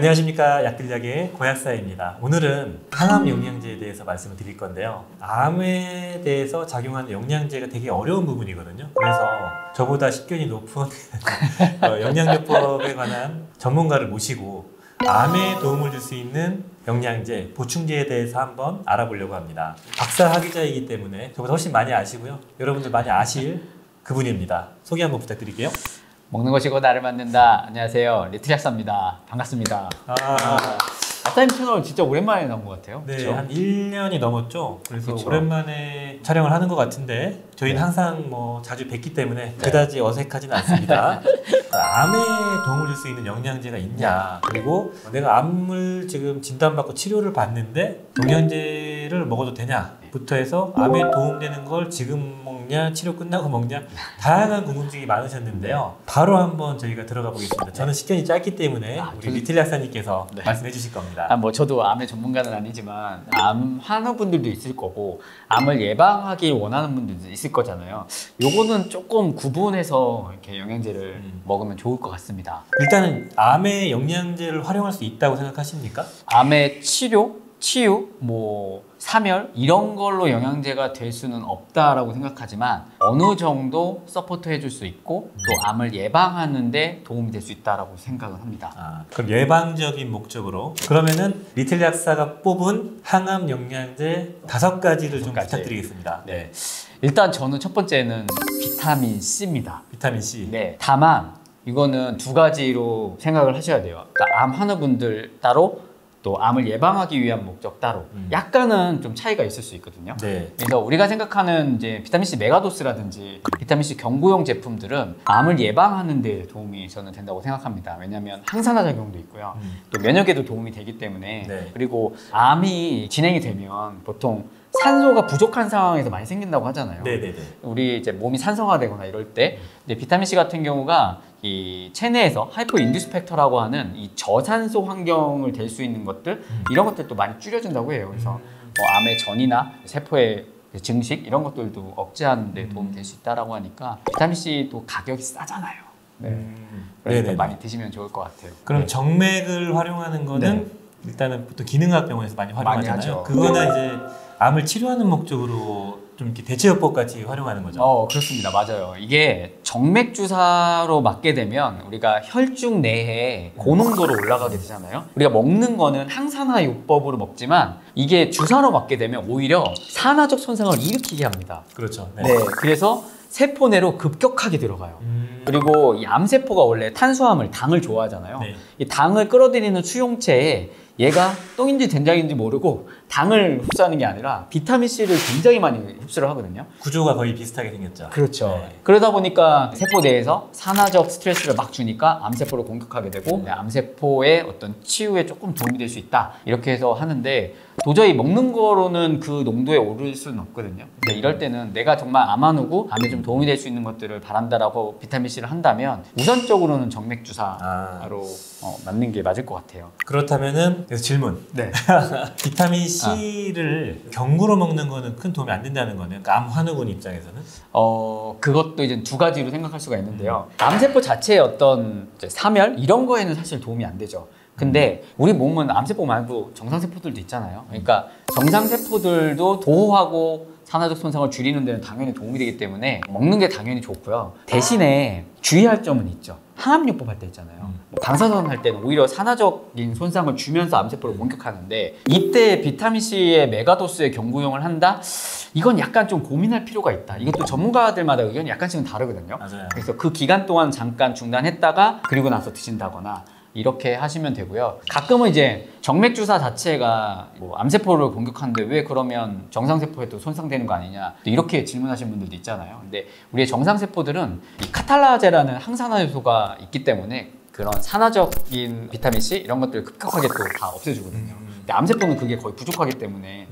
안녕하십니까. 약들약의 고약사입니다. 오늘은 항암 영양제에 대해서 말씀을 드릴 건데요. 암에 대해서 작용하는 영양제가 되게 어려운 부분이거든요. 그래서 저보다 식견이 높은 영양요법에 관한 전문가를 모시고 암에 도움을 줄 수 있는 영양제, 보충제에 대해서 한번 알아보려고 합니다. 박사학위자이기 때문에 저보다 훨씬 많이 아시고요. 여러분들 많이 아실 그분입니다. 소개 한번 부탁드릴게요. 먹는 것이고 나를 만든다. 안녕하세요, 리틀약사입니다. 반갑습니다. 아타임 채널 진짜 오랜만에 나온 것 같아요. 네, 그쵸? 한 1년이 넘었죠. 그래서 그쵸. 오랜만에 촬영을 하는 것 같은데 저희는 네. 항상 자주 뵙기 때문에 그다지 어색하지는 않습니다. 암에 도움을 줄 수 있는 영양제가 있냐, 그리고 내가 암을 지금 진단받고 치료를 받는데 영양제를 먹어도 되냐부터 해서 암에 도움되는 걸 지금 먹냐, 치료 끝나고 먹냐, 다양한 궁금증이 많으셨는데요. 바로 한번 저희가 들어가 보겠습니다. 저는 식견이 짧기 때문에 우리 리틀 약사님께서 말씀해 주실 겁니다. 저도 암의 전문가는 아니지만 암 환우분들도 있을 거고 암을 예방하기 원하는 분들도 있을 거잖아요. 요거는 조금 구분해서 이렇게 영양제를 먹으면 좋을 것 같습니다. 일단은 암의 영양제를 활용할 수 있다고 생각하십니까? 암의 치유, 사멸 이런 걸로 영양제가 될 수는 없다라고 생각하지만 어느 정도 서포트 해줄 수 있고 또 암을 예방하는 데 도움이 될 수 있다라고 생각을 합니다. 그럼 예방적인 목적으로 그러면은 리틀 약사가 뽑은 항암 영양제 5가지를 좀 부탁드리겠습니다. 네. 일단 저는 첫 번째는 비타민 C입니다. 비타민 C. 네. 다만 이거는 2가지로 생각을 하셔야 돼요. 그러니까 암 환우분들 따로, 또 암을 예방하기 위한 목적 따로 약간은 좀 차이가 있을 수 있거든요. 네. 그래서 우리가 생각하는 이제 비타민C 메가도스라든지 비타민C 경구용 제품들은 암을 예방하는 데 도움이 저는 된다고 생각합니다. 왜냐하면 항산화 작용도 있고요. 또 면역에도 도움이 되기 때문에. 네. 그리고 암이 진행이 되면 보통 산소가 부족한 상황에서 많이 생긴다고 하잖아요. 네네네. 우리 이제 몸이 산성화되거나 이럴 때, 근데 비타민 C 같은 경우가 이 체내에서 하이퍼 인듀스 팩터라고 하는 이 저산소 환경을 될 수 있는 것들, 이런 것들도 많이 줄여준다고 해요. 그래서 암의 전이나 세포의 증식 이런 것들도 억제하는 데 도움이 될 수 있다라고 하니까 비타민 C도 가격이 싸잖아요. 네. 그래서 많이 드시면 좋을 것 같아요. 그럼 정맥을 활용하는 거는 일단은 보통 기능학 병원에서 많이 활용하잖아요. 그거나 이제 암을 치료하는 목적으로 좀 이렇게 대체요법 같이 활용하는 거죠. 그렇습니다. 맞아요. 이게 정맥 주사로 맞게 되면 우리가 혈중 내에 고농도로 올라가게 되잖아요. 우리가 먹는 거는 항산화 요법으로 먹지만 이게 주사로 맞게 되면 오히려 산화적 손상을 일으키게 합니다. 그렇죠. 네. 그래서 세포 내로 급격하게 들어가요. 그리고 이 암세포가 원래 탄수화물, 당을 좋아하잖아요. 네. 이 당을 끌어들이는 수용체에 얘가 똥인지 된장인지 모르고 당을 흡수하는 게 아니라 비타민 C를 굉장히 많이 흡수를 하거든요. 구조가 거의 비슷하게 생겼죠. 그렇죠. 네. 그러다 보니까 세포 내에서 산화적 스트레스를 막 주니까 암세포를 공격하게 되고 암세포의 어떤 치유에 조금 도움이 될 수 있다. 이렇게 해서 하는데 도저히 먹는 거로는 그 농도에 오를 수는 없거든요. 근데 이럴 때는 내가 정말 암 환우고 암에 좀 도움이 될 수 있는 것들을 바란다라고 비타민 C를 한다면 우선적으로는 정맥 주사로 맞는 게 맞을 것 같아요. 그렇다면은 그래서 질문. 네. 비타민 C를 경구로 먹는 거는 큰 도움이 안 된다는 거네요. 그러니까 암 환우군 입장에서는. 그것도 이제 2가지로 생각할 수가 있는데요. 암세포 자체의 어떤 이제 사멸 이런 거에는 사실 도움이 안 되죠. 근데 우리 몸은 암세포 말고 정상세포들도 있잖아요. 그러니까 정상세포들도 보호하고 산화적 손상을 줄이는 데는 당연히 도움이 되기 때문에 먹는 게 당연히 좋고요. 대신에 주의할 점은 있죠. 항암요법 할 때 있잖아요. 방사선 할 때는 오히려 산화적인 손상을 주면서 암세포를 공격하는데 이때 비타민C의 메가도스의 경구용을 한다? 이건 약간 좀 고민할 필요가 있다. 이것도 전문가들마다 의견이 약간씩은 다르거든요. 맞아요. 그래서 그 기간 동안 잠깐 중단했다가 그리고 나서 드신다거나 이렇게 하시면 되고요. 가끔은 이제 정맥 주사 자체가 암세포를 공격하는데 왜 그러면 정상세포에도 손상되는 거 아니냐 이렇게 질문하시는 분들도 있잖아요. 근데 우리의 정상세포들은 이 카탈라제라는 항산화 요소가 있기 때문에 그런 산화적인 비타민 C 이런 것들을 급격하게 또 다 없애주거든요. 근데 암세포는 그게 거의 부족하기 때문에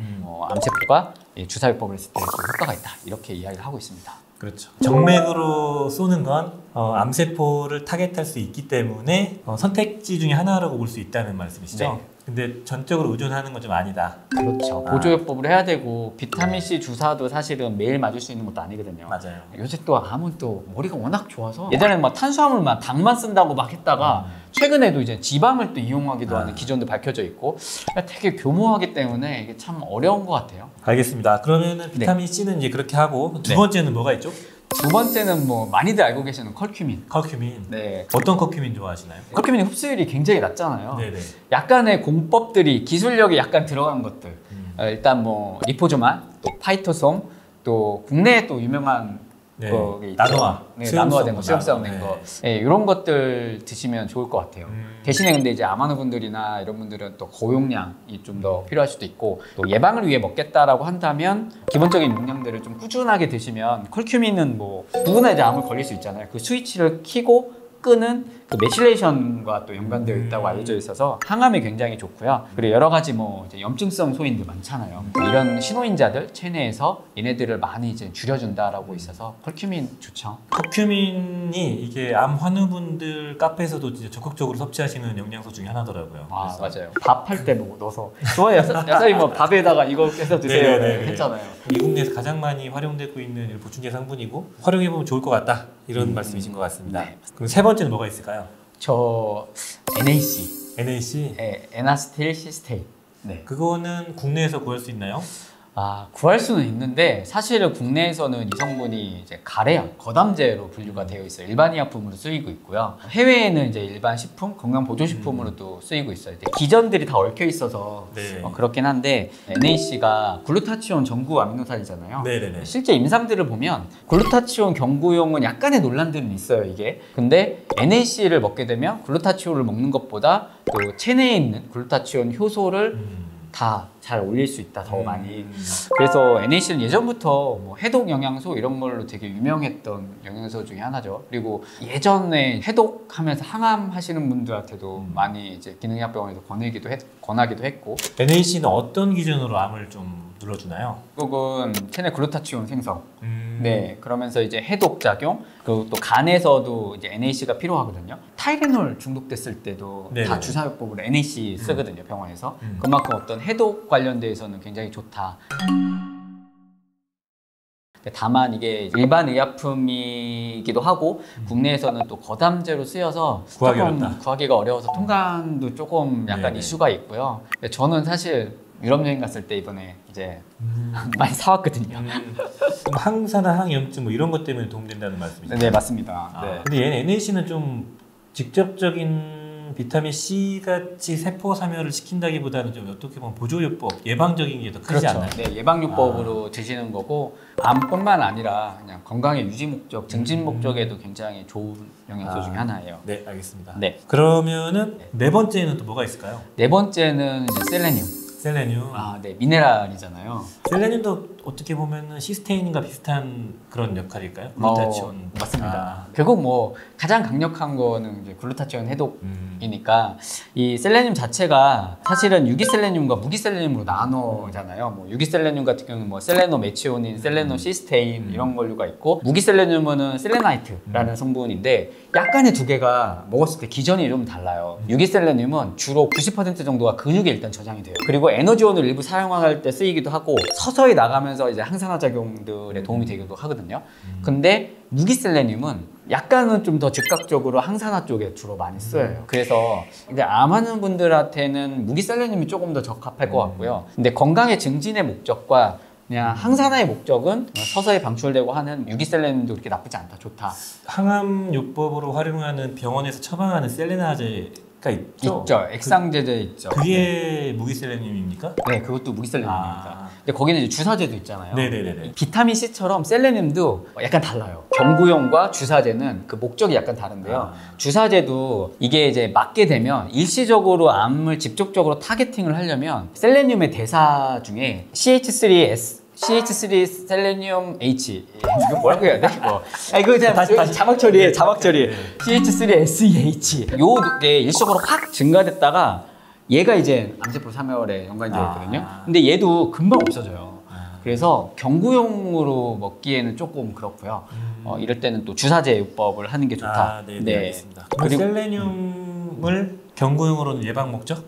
암세포가 주사요법을 했을 때 효과가 있다 이렇게 이야기를 하고 있습니다. 그렇죠. 정맥으로 쏘는 건 암세포를 타겟할 수 있기 때문에 선택지 중에 하나라고 볼 수 있다는 말씀이시죠? 네. 근데 전적으로 의존하는 건 좀 아니다. 그렇죠. 보조요법을 해야 되고 비타민C 주사도 사실은 매일 맞을 수 있는 것도 아니거든요. 맞아요. 요새 또 암은 또 머리가 워낙 좋아서 예전에는 막 탄수화물만 당만 쓴다고 막 했다가 최근에도 이제 지방을 또 이용하기도 하는 기전도 밝혀져 있고 되게 교모하기 때문에 이게 참 어려운 것 같아요. 알겠습니다. 그러면은 비타민 C는 이제 그렇게 하고 두 번째는 뭐가 있죠? 두 번째는 뭐 많이들 알고 계시는 컬큐민. 커큐민. 네. 어떤 커큐민 좋아하시나요? 컬큐민의 흡수율이 굉장히 낮잖아요. 네네. 약간의 공법들이 기술력이 약간 들어간 것들. 일단 뭐 리포조만, 또 파이토솜, 또 국내에 또 유명한 네. 거기 있죠. 나노화. 네, 나노화된 거, 수용성 된 네. 거. 네, 이런 것들 드시면 좋을 것 같아요. 대신에 근데 이제 아마노 분들이나 이런 분들은 또 고용량이 좀 더 필요할 수도 있고 또 예방을 위해 먹겠다라고 한다면 기본적인 용량들을 좀 꾸준하게 드시면 컬큐민은 뭐 누구나 이제 암을 걸릴 수 있잖아요. 그 스위치를 켜고 끄는 그 메실레이션과 또 연관되어 있다고 알려져 있어서 항암에 굉장히 좋고요. 그리고 여러 가지 뭐 이제 염증성 소인들 많잖아요. 이런 신호인자들 체내에서 얘네들을 많이 이제 줄여준다라고 있어서 컬큐민 좋죠. 커큐민이 이게 암 환우분들 카페에서도 진짜 적극적으로 섭취하시는 영양소 중에 하나더라고요. 아 그래서 맞아요. 밥 할 때 뭐 넣어서 좋아요. 야사이 뭐 밥에다가 이거 깨서 드세요. 네네네. 했잖아요. 미국 내에서 가장 많이 활용되고 있는 보충제 성분이고 활용해보면 좋을 것 같다 이런 말씀이신 것 같습니다. 네. 그럼 세 번째는 뭐가 있을까요? 저 NAC, NAC. 에나스틸 시스테인. 네. 그거는 국내에서 구할 수 있나요? 아, 구할 수는 있는데 사실은 국내에서는 이 성분이 이제 가래약, 거담제로 분류가 되어 있어요. 일반 의약품으로 쓰이고 있고요. 해외에는 이제 일반 식품, 건강 보조식품으로도 쓰이고 있어요. 기전들이 다 얽혀 있어서 네. 그렇긴 한데 NAC가 글루타치온 전구 아미노산이잖아요. 네네네. 실제 임상들을 보면 글루타치온 경구용은 약간의 논란들은 있어요, 이게. 근데 NAC를 먹게 되면 글루타치온을 먹는 것보다 또 체내에 있는 글루타치온 효소를 다 잘 올릴 수 있다, 더 많이. 그래서 NAC는 예전부터 뭐 해독 영양소 이런 걸로 되게 유명했던 영양소 중에 하나죠. 그리고 예전에 해독하면서 항암하시는 분들한테도 많이 이제 기능의학병원에서 권하기도 했고. NAC는 어떤 기준으로 암을 좀 눌러주나요? 결국은 체내 글루타치온 생성. 네, 그러면서 이제 해독 작용, 그리고 또 간에서도 이제 NAC가 필요하거든요. 타이레놀 중독됐을 때도 네네. 다 주사요법으로 NAC 쓰거든요, 병원에서. 그만큼 어떤 해독 관련돼서는 굉장히 좋다. 다만 이게 일반 의약품이기도 하고 국내에서는 또 거담제로 쓰여서 구하기 조금 어렵다. 구하기가 어려워서 통관도 조금 약간 네네. 이슈가 있고요. 근데 저는 사실 유럽 여행 갔을 때 이번에 이제 많이 사왔거든요. 그럼 항산화, 항염증 뭐 이런 것 때문에 도움된다는 말씀이죠? 네, 맞습니다. 아, 네. 근데 얘는 NAC는 좀 직접적인 비타민 C 같이 세포 사멸을 시킨다기보다는 좀 어떻게 보면 보조요법, 예방적인 게 더 크지 그렇죠. 않나요? 네, 예방요법으로 드시는 거고 암뿐만 아니라 그냥 건강의 유지 목적, 증진 목적에도 굉장히 좋은 영양소 중에 하나예요. 네, 알겠습니다. 네. 그러면은 네 번째는 또 뭐가 있을까요? 네 번째는 이제 셀레늄. 셀레늄. 아, 네, 미네랄이잖아요. 셀레늄도 어떻게 보면은 시스테인과 비슷한 그런 역할일까요? 글루타치온. 맞습니다. 결국 뭐 가장 강력한 거는 이제 글루타치온 해독이니까 이 셀레늄 자체가 사실은 유기셀레늄과 무기셀레늄으로 나눠잖아요. 뭐 유기셀레늄 같은 경우는 뭐 셀레노메치오닌, 셀레노시스테인 이런 걸류가 있고 무기셀레늄은 셀레나이트라는 성분인데 약간의 두 개가 먹었을 때 기전이 좀 달라요. 유기셀레늄은 주로 90% 정도가 근육에 일단 저장이 돼요. 그리고 에너지원을 일부 사용할 때 쓰이기도 하고 서서히 나가면서 이제 항산화 작용들에 도움이 되기도 하거든요. 근데 무기셀레늄은 약간은 좀 더 즉각적으로 항산화 쪽에 주로 많이 쓰여요. 그래서 이제 암하는 분들한테는 무기셀레늄이 조금 더 적합할 것 같고요. 근데 건강의 증진의 목적과 그냥 항산화의 목적은 서서히 방출되고 하는 유기셀레늄도 그렇게 나쁘지 않다, 좋다. 항암요법으로 활용하는 병원에서 처방하는 셀레나제가 있죠? 있죠. 액상제제 있죠. 그게 무기셀레늄입니까? 네, 그것도 무기셀레늄입니다. 근데 거기는 이제 주사제도 있잖아요. 네네네. 비타민 C처럼 셀레늄도 약간 달라요. 경구용과 주사제는 그 목적이 약간 다른데요. 주사제도 이게 이제 맞게 되면 일시적으로 암을 직접적으로 타겟팅을 하려면 셀레늄의 대사 중에 CH3 셀레늄 H 이거 뭐라고 해야 돼? 이거 이거 그냥 다시 자막 처리해. 자막 처리. CH3SEH 요게 일시적으로 확 증가됐다가 얘가 이제 암세포 사멸에 연관이 되어 있거든요. 근데 얘도 금방 없어져요. 그래서 경구용으로 먹기에는 조금 그렇고요. 이럴 때는 또 주사제요법을 하는 게 좋다. 네, 알겠습니다. 그리고 셀레늄을 경구용으로는 예방 목적?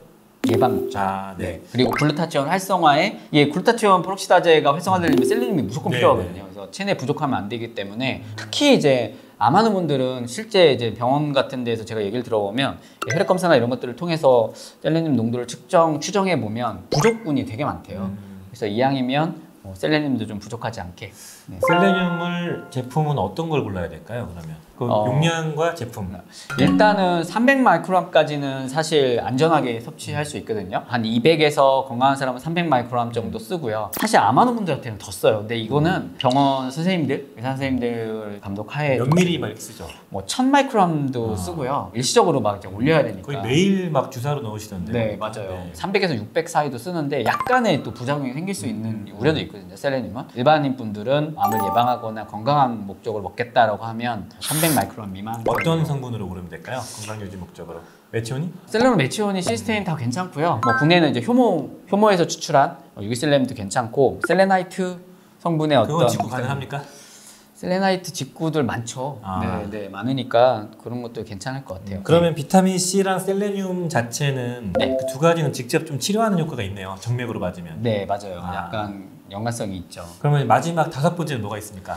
예방 목적. 네. 그리고 글루타치온 활성화에 글루타치온 프록시다제가 활성화되려면 셀레늄이 무조건 네, 필요하거든요. 그래서 체내 부족하면 안 되기 때문에 특히 이제 암 많은 분들은 실제 이제 병원 같은 데서 제가 얘기를 들어보면 혈액 검사나 이런 것들을 통해서 셀레늄 농도를 추정해 보면 부족분이 되게 많대요. 그래서 이왕이면 셀레늄도 좀 부족하지 않게. 네. 셀레늄을 제품은 어떤 걸 골라야 될까요? 그러면 그 용량과 제품. 일단은 300 마이크로그램까지는 사실 안전하게 섭취할 수 있거든요. 한 200에서 건강한 사람은 300 마이크로그램 정도 쓰고요. 사실 암 많은 분들한테는 더 써요. 근데 이거는 병원 선생님들, 의사 선생님들 감독하에 몇 미리 막 이렇게 쓰죠? 뭐 1000 마이크로그램도 쓰고요. 일시적으로 막 이제 올려야 되니까. 거의 매일 막 주사로 넣으시던데. 네, 맞아요. 300에서 600 사이도 쓰는데 약간의 또 부작용이 생길 수 있는 우려도 있거든요. 셀레늄은 일반인 분들은 암을 예방하거나 건강한 목적으로 먹겠다라고 하면 300 마이크로그램 미만. 어떤 성분으로 고르면 될까요? 건강 유지 목적으로. 메치오닌? 셀레늄, 메치오닌, 시스테인 다 괜찮고요. 뭐 국내에는 이제 효모에서 추출한 유기셀레늄도 괜찮고 셀레나이트 성분의 어떤 그건 직구 가능합니까? 셀레나이트 직구들 많죠. 네, 많으니까 그런 것도 괜찮을 것 같아요. 그러면 비타민 C랑 셀레늄 자체는 네. 그 두 가지는 직접 좀 치료하는 효과가 있네요. 정맥으로 맞으면. 네, 맞아요. 약간 연관성이 있죠. 그러면 마지막 5번째는 뭐가 있습니까?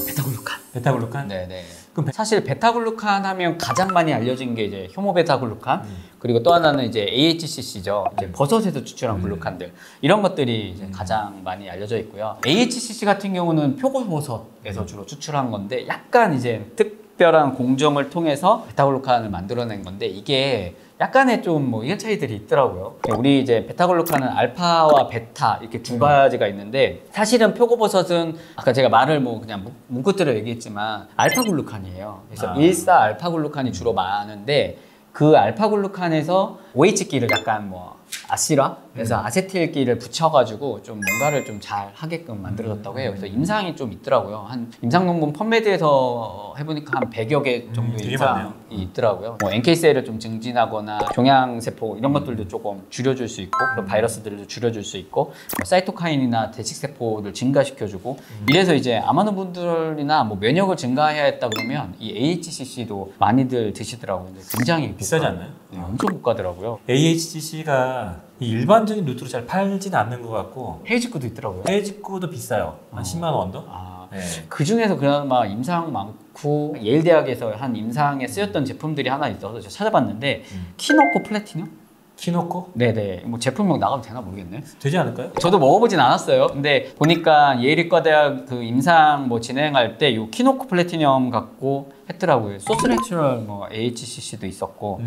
베타글루칸. 베타글루칸? 네네. 그럼 사실 베타글루칸 하면 가장 많이 알려진 게 이제 효모 베타글루칸 그리고 또 하나는 이제 AHCC죠. 이제 버섯에서 추출한 글루칸들 이런 것들이 이제 가장 많이 알려져 있고요. AHCC 같은 경우는 표고버섯에서 주로 추출한 건데 약간 이제 특별한 공정을 통해서 베타글루칸을 만들어낸 건데 이게 약간의 좀 뭐 이런 차이들이 있더라고요. 우리 이제 베타글루칸은 알파와 베타 이렇게 두 가지가 있는데 사실은 표고버섯은 아까 제가 말을 뭐 그냥 뭉긋들어 얘기했지만 알파글루칸이에요. 그래서 일사 알파글루칸이 주로 많은데 그 알파글루칸에서 OH기를 약간 뭐 아시라 그래서 아세틸기를 붙여가지고 좀 뭔가를 좀 잘 하게끔 만들어졌다고 해요. 그래서 임상이 좀 있더라고요. 한 임상 논문 펀메드에서 해보니까 한 100여 개 정도 임상이 있더라고요. 뭐 NK셀을 좀 증진하거나 종양세포 이런 것들도 조금 줄여줄 수 있고 그리고 바이러스들도 줄여줄 수 있고 뭐 사이토카인이나 대식세포를 증가시켜주고 이래서 이제 암 많은 분들이나 뭐 면역을 증가해야 했다 그러면 이 AHCC도 많이들 드시더라고요. 근데 굉장히 비싸지 않나요? 네, 엄청 고가더라고요. AHCC가 일반적인 루트로 잘 팔지는 않는 것 같고 헤이즈코도 있더라고요. 헤이즈코도 비싸요. 한 10만 원 언더? 네. 그 중에서 그나마 임상 많고 예일 대학에서 한 임상에 쓰였던 제품들이 하나 있어서 제가 찾아봤는데 키노코 플래티늄? 키노코? 네네. 뭐 제품명 나가도 되나 모르겠네. 되지 않을까요? 저도 먹어보진 않았어요. 근데 보니까 예일의과대학 그 임상 뭐 진행할 때 이 키노코 플래티늄 갖고 했더라고요. 소스내추럴 뭐 AHCC도 있었고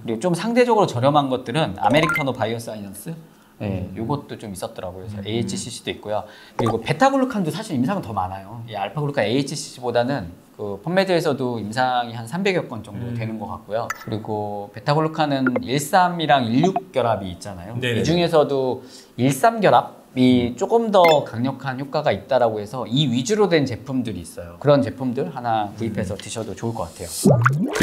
그리고 좀 상대적으로 저렴한 것들은 아메리카노 바이오사이언스 네, 요것도 좀 있었더라고요. 그래서 AHCC도 있고요. 그리고 베타글루칸도 사실 임상은 더 많아요. 이 알파글루칸 AHCC보다는 그 펀메드에서도 임상이 한 300여 건 정도 되는 것 같고요. 그리고 베타글루칸은 13이랑 16 결합이 있잖아요. 네네. 이 중에서도 13 결합이 조금 더 강력한 효과가 있다라고 해서 이 위주로 된 제품들이 있어요. 그런 제품들 하나 구입해서 드셔도 좋을 것 같아요.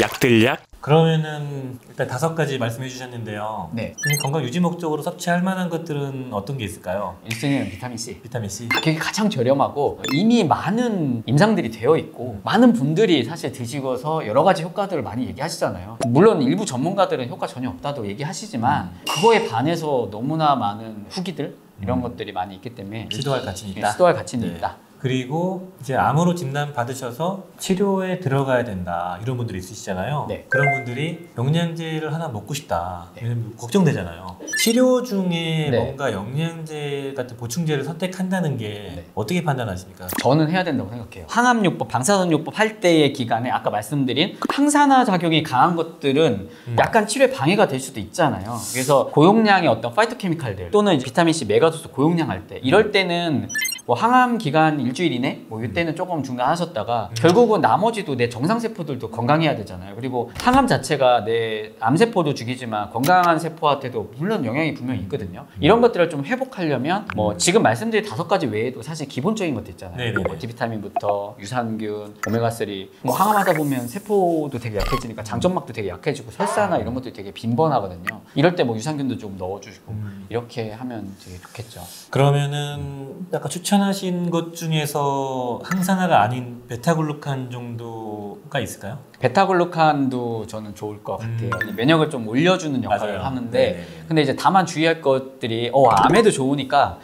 약들약? 그러면은 일단 5가지 말씀해 주셨는데요. 네. 건강 유지 목적으로 섭취할 만한 것들은 어떤 게 있을까요? 1순위는 비타민C. 비타민-C. 가격이 가장 저렴하고 이미 많은 임상들이 되어 있고 많은 분들이 사실 드시고서 여러 가지 효과들을 많이 얘기하시잖아요. 물론 일부 전문가들은 효과 전혀 없다고 얘기하시지만 그거에 반해서 너무나 많은 후기들 이런 것들이 많이 있기 때문에 시도할 가치는 있다. 시도할 가치는 네. 있다. 그리고 이제 암으로 진단 받으셔서 치료에 들어가야 된다 이런 분들이 있으시잖아요. 네. 그런 분들이 영양제를 하나 먹고 싶다. 왜냐면 걱정되잖아요. 치료 중에 네. 뭔가 영양제 같은 보충제를 선택한다는 게 네. 어떻게 판단하십니까? 저는 해야 된다고 생각해요. 항암요법, 방사선요법 할 때의 기간에 아까 말씀드린 항산화 작용이 강한 것들은 약간 치료에 방해가 될 수도 있잖아요. 그래서 고용량의 어떤 파이토케미칼들 또는 비타민C, 메가도스 고용량 할 때 이럴 때는 뭐 항암 기간 일주일 이내 뭐 이때는 조금 중단하셨다가 결국은 나머지도 내 정상 세포들도 건강해야 되잖아요. 그리고 항암 자체가 내 암세포도 죽이지만 건강한 세포한테도 물론 영향이 분명히 있거든요. 이런 것들을 좀 회복하려면 뭐 지금 말씀드린 5가지 외에도 사실 기본적인 것도 있잖아요. 네네네. 뭐 디비타민부터 유산균, 오메가3 뭐 항암하다 보면 세포도 되게 약해지니까 장점막도 되게 약해지고 설사나 이런 것들이 되게 빈번하거든요. 이럴 때 뭐 유산균도 좀 넣어주시고 이렇게 하면 되게 좋겠죠. 그러면은 아까 추천하신 것 중에서 항산화가 아닌 베타글루칸 정도가 있을까요? 베타글루칸도 저는 좋을 것 같아요. 면역을 좀 올려주는 역할을 맞아요. 하는데 네네네. 근데 이제 다만 주의할 것들이 암에도 좋으니까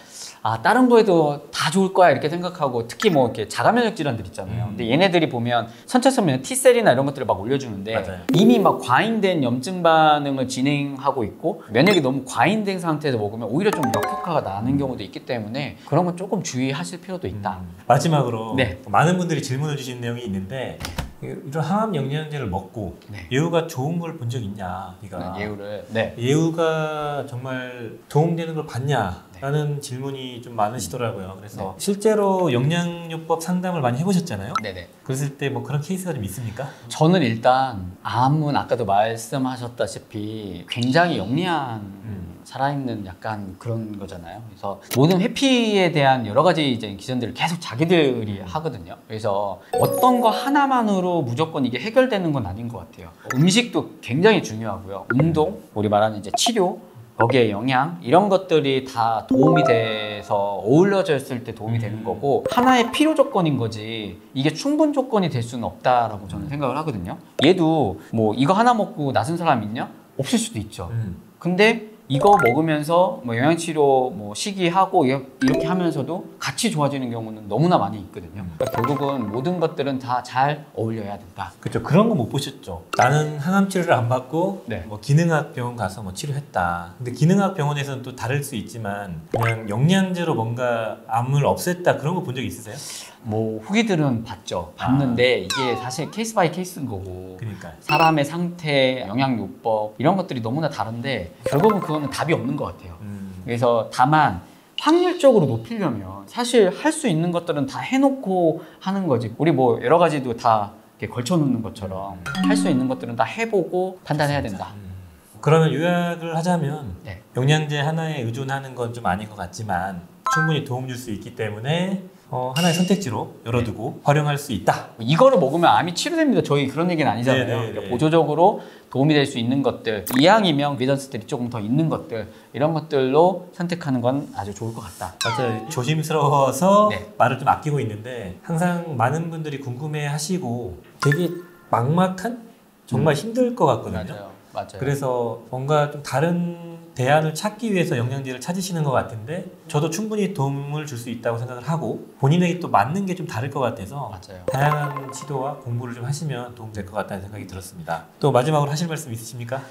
다른 거에도 다 좋을 거야 이렇게 생각하고 특히 뭐 이렇게 자가면역 질환들 있잖아요. 근데 얘네들이 보면 선체성면 T셀이나 이런 것들을 막 올려주는데 맞아요. 이미 막 과잉된 염증 반응을 진행하고 있고 면역이 너무 과잉된 상태에서 먹으면 오히려 좀 역효과가 나는 경우도 있기 때문에 그런 건 조금 주의하실 필요도 있다. 마지막으로 네. 많은 분들이 질문을 주신 내용이 있는데 이런 항암 영양제를 먹고 네. 예후가 좋은 걸 본 적 있냐? 네가 예후를 네. 예후가 정말 도움되는 걸 봤냐? 라는 질문이 좀 많으시더라고요. 그래서 실제로 영양요법 상담을 많이 해보셨잖아요. 네네. 그랬을 때 뭐 그런 케이스가 좀 있습니까? 저는 일단 암은 아까도 말씀하셨다시피 굉장히 영리한 살아있는 약간 그런 거잖아요. 그래서 모든 회피에 대한 여러 가지 이제 기전들을 계속 자기들이 하거든요. 그래서 어떤 거 하나만으로 무조건 이게 해결되는 건 아닌 것 같아요. 음식도 굉장히 중요하고요. 운동, 우리 말하는 이제 치료, 거기에 영양 이런 것들이 다 도움이 돼서 어우러졌을 때 도움이 되는 거고 하나의 필요 조건인 거지 이게 충분 조건이 될 수는 없다라고 저는 생각을 하거든요. 얘도 뭐 이거 하나 먹고 나선 사람 있냐? 없을 수도 있죠. 근데 이거 먹으면서 뭐 영양치료 뭐 시기하고 이렇게 하면서도 같이 좋아지는 경우는 너무나 많이 있거든요. 그러니까 결국은 모든 것들은 다 잘 어울려야 된다. 그렇죠. 그런 거 못 보셨죠. 나는 항암 치료를 안 받고 네. 뭐 기능학 병원 가서 뭐 치료했다. 근데 기능학 병원에서는 또 다를 수 있지만 그냥 영양제로 뭔가 암을 없앴다 그런 거 본 적 있으세요? 뭐 후기들은 봤는데 이게 사실 케이스 바이 케이스인 거고 그러니까 사람의 상태, 영양요법 이런 것들이 너무나 다른데 결국은 그거는 답이 없는 것 같아요. 그래서 다만 확률적으로 높이려면 사실 할 수 있는 것들은 다 해놓고 하는 거지. 우리 뭐 여러 가지도 다 이렇게 걸쳐놓는 것처럼 할 수 있는 것들은 다 해보고 판단해야 된다. 그러면 요약을 하자면 네. 영양제 하나에 의존하는 건 좀 아닌 것 같지만 충분히 도움 줄 수 있기 때문에 하나의 선택지로 열어두고 활용할 수 있다. 이거를 먹으면 암이 치료됩니다. 저희 그런 얘기는 아니잖아요. 네네네. 그러니까 보조적으로 도움이 될 수 있는 것들, 이왕이면 에비던스들이 조금 더 있는 것들 이런 것들로 선택하는 건 아주 좋을 것 같다. 맞아요. 조심스러워서 네. 말을 좀 아끼고 있는데 항상 많은 분들이 궁금해하시고 되게 막막한 정말 힘들 것 같거든요. 맞아요. 그래서 뭔가 좀 다른 대안을 찾기 위해서 영양제를 찾으시는 것 같은데 저도 충분히 도움을 줄 수 있다고 생각을 하고 본인에게 또 맞는 게 좀 다를 것 같아서 맞아요. 다양한 시도와 공부를 좀 하시면 도움될 것 같다는 생각이 들었습니다. 또 마지막으로 하실 말씀 있으십니까?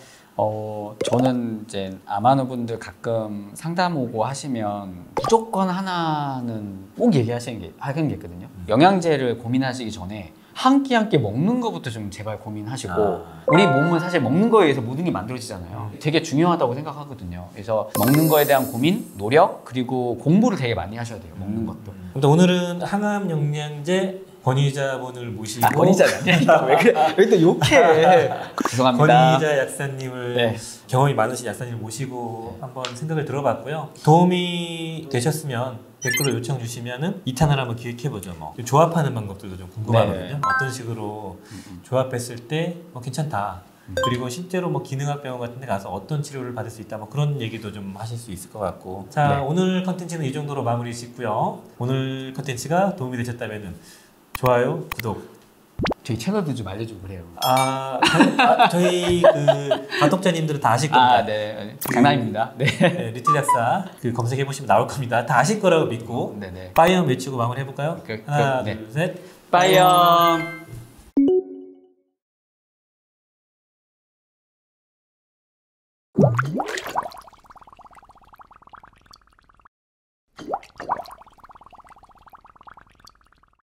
저는 이제 암하는 분들 가끔 상담 오고 하시면 무조건 하나는 꼭 얘기하시는 게 있거든요. 영양제를 고민하시기 전에 한 끼 한 끼 먹는 것부터 좀 제발 고민하시고 우리 몸은 사실 먹는 거에 의해서 모든 게 만들어지잖아요. 되게 중요하다고 생각하거든요. 그래서 먹는 거에 대한 고민, 노력 그리고 공부를 되게 많이 하셔야 돼요. 먹는 것도. 아무튼 오늘은 항암 영양제 권위자분을 모시고 권위자가 아니니까 왜 또 욕해. 죄송합니다. 권위자 약사님을 네. 경험이 많으신 약사님을 모시고 한번 생각을 들어봤고요. 도움이 되셨으면 댓글로 요청 주시면은 2탄을 한번 기획해보죠. 뭐 조합하는 방법들도 좀 궁금하거든요. 네. 어떤 식으로 조합했을 때 괜찮다. 그리고 실제로 뭐 기능학 병원 같은 데 가서 어떤 치료를 받을 수 있다 뭐 그런 얘기도 좀 하실 수 있을 것 같고 자 네. 오늘 컨텐츠는 이 정도로 마무리 짓고요. 오늘 컨텐츠가 도움이 되셨다면은 좋아요, 구독 저희 채널도 좀 알려주고 그래요. 저희 그 가독자님들은 다 아실 겁니다. 네. 장난입니다. 네. 네, 리틀 약사 검색해 보시면 나올 겁니다. 다 아실 거라고 믿고 네네. 빠이엄 외치고 마무리 해볼까요? 하나, 네. 둘, 셋. 빠이엄.